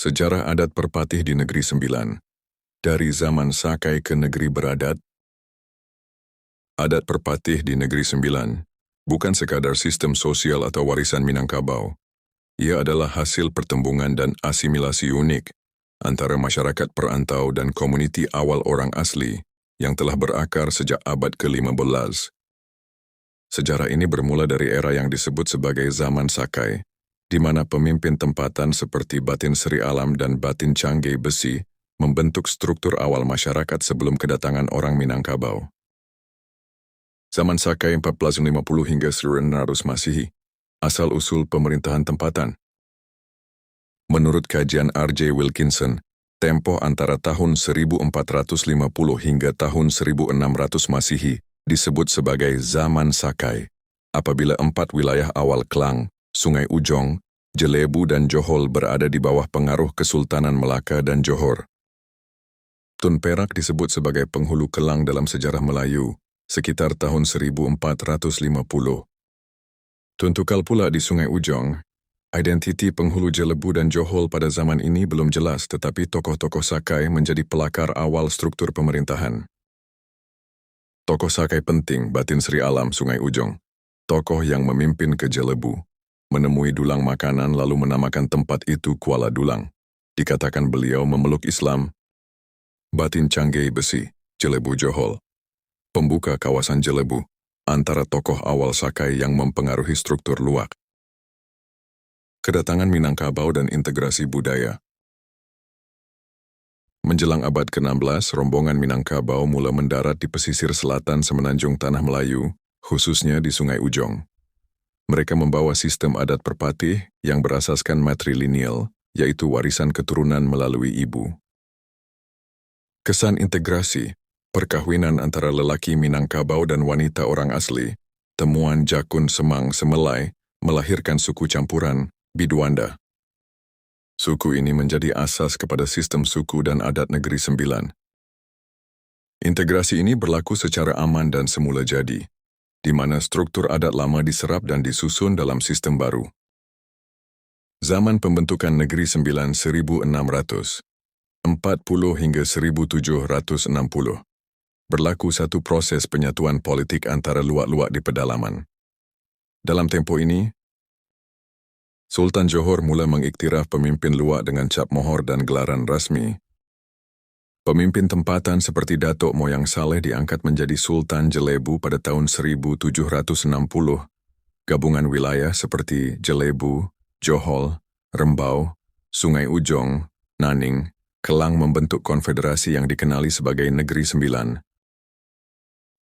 Sejarah adat perpatih di Negeri Sembilan. Dari zaman Sakai ke negeri beradat, adat perpatih di Negeri Sembilan bukan sekadar sistem sosial atau warisan Minangkabau. Ia adalah hasil pertembungan dan asimilasi unik antara masyarakat perantau dan komuniti awal orang asli yang telah berakar sejak abad ke-15. Sejarah ini bermula dari era yang disebut sebagai zaman Sakai, di mana pemimpin tempatan seperti Batin Sri Alam dan Batin Canggei Besi membentuk struktur awal masyarakat sebelum kedatangan orang Minangkabau. Zaman Sakai 1450 hingga 1600 Masehi, asal-usul pemerintahan tempatan. Menurut kajian R.J. Wilkinson, tempo antara tahun 1450 hingga tahun 1600 Masehi disebut sebagai zaman Sakai, apabila 4 wilayah awal Klang, Sungai Ujong, Jelebu dan Johor berada di bawah pengaruh Kesultanan Melaka dan Johor. Tun Perak disebut sebagai penghulu Kelang dalam sejarah Melayu, sekitar tahun 1450. Tun Tukal pula di Sungai Ujong. Identiti penghulu Jelebu dan Johor pada zaman ini belum jelas, tetapi tokoh-tokoh Sakai menjadi pelakar awal struktur pemerintahan. Tokoh Sakai penting, Batin Sri Alam, Sungai Ujong. Tokoh yang memimpin ke Jelebu, menemui dulang makanan lalu menamakan tempat itu Kuala Dulang. Dikatakan beliau memeluk Islam. Batin Canggei Besi, Jelebu Johor. Pembuka kawasan Jelebu, antara tokoh awal Sakai yang mempengaruhi struktur luak. Kedatangan Minangkabau dan integrasi budaya. Menjelang abad ke-16, rombongan Minangkabau mula mendarat di pesisir selatan semenanjung Tanah Melayu, khususnya di Sungai Ujong. Mereka membawa sistem adat perpatih yang berasaskan matrilineal, yaitu warisan keturunan melalui ibu. Kesan integrasi, perkawinan antara lelaki Minangkabau dan wanita orang asli, temuan Jakun Semang Semelai, melahirkan suku campuran, Biduanda. Suku ini menjadi asas kepada sistem suku dan adat Negeri Sembilan. Integrasi ini berlaku secara aman dan semula jadi, di mana struktur adat lama diserap dan disusun dalam sistem baru. Zaman pembentukan Negeri Sembilan 1640 hingga 1760. Berlaku satu proses penyatuan politik antara luak-luak di pedalaman. Dalam tempo ini, Sultan Johor mula mengiktiraf pemimpin luak dengan cap mohor dan gelaran rasmi. Pemimpin tempatan seperti Datuk Moyang Saleh diangkat menjadi Sultan Jelebu pada tahun 1760. Gabungan wilayah seperti Jelebu, Johor, Rembau, Sungai Ujong, Naning, Kelang membentuk konfederasi yang dikenali sebagai Negeri Sembilan.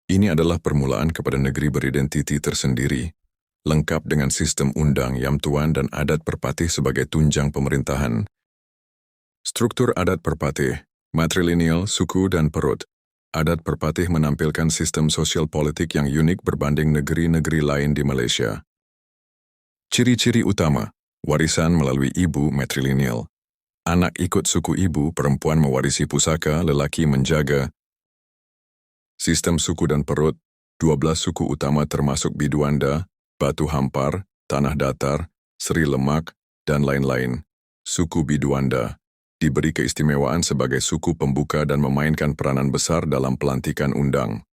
Ini adalah permulaan kepada negeri beridentiti tersendiri, lengkap dengan sistem undang Yam Tuan dan adat perpatih sebagai tunjang pemerintahan. Struktur adat perpatih, matrilineal, suku dan perut. Adat perpatih menampilkan sistem sosial politik yang unik berbanding negeri-negeri lain di Malaysia. Ciri-ciri utama, warisan melalui ibu matrilineal. Anak ikut suku ibu, perempuan mewarisi pusaka, lelaki menjaga. Sistem suku dan perut, 12 suku utama termasuk Biduanda, Batu Hampar, Tanah Datar, Seri Lemak, dan lain-lain. Suku Biduanda diberi keistimewaan sebagai suku pembuka dan memainkan peranan besar dalam pelantikan undang.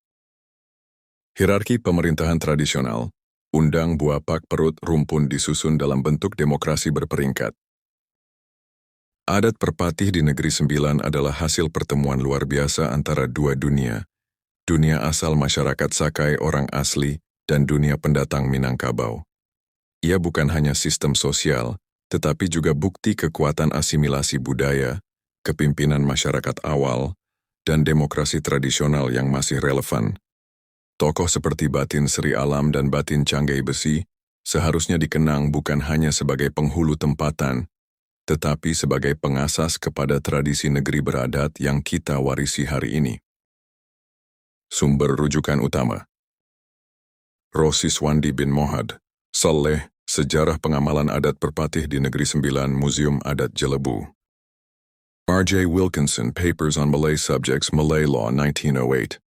Hierarki pemerintahan tradisional, undang buah pak perut rumpun disusun dalam bentuk demokrasi berperingkat. Adat perpatih di Negeri Sembilan adalah hasil pertemuan luar biasa antara dua dunia. Dunia asal masyarakat Sakai orang asli dan dunia pendatang Minangkabau. Ia bukan hanya sistem sosial, tetapi juga bukti kekuatan asimilasi budaya, kepimpinan masyarakat awal, dan demokrasi tradisional yang masih relevan. Tokoh seperti Batin Sri Alam dan Batin Canggei Besi seharusnya dikenang bukan hanya sebagai penghulu tempatan, tetapi sebagai pengasas kepada tradisi negeri beradat yang kita warisi hari ini. Sumber rujukan utama: Rosiswandi bin Mohad, Saleh, Sejarah Pengamalan Adat Perpatih di Negeri Sembilan, Museum Adat Jelebu. R.J. Wilkinson, Papers on Malay Subjects, Malay Law, 1908.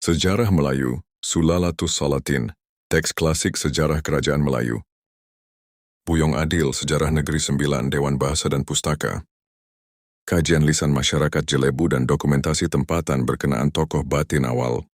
Sejarah Melayu, Sulalatus Salatin, Teks Klasik Sejarah Kerajaan Melayu. Buyong Adil, Sejarah Negeri Sembilan, Dewan Bahasa dan Pustaka. Kajian lisan masyarakat Jelebu dan dokumentasi tempatan berkenaan tokoh batin awal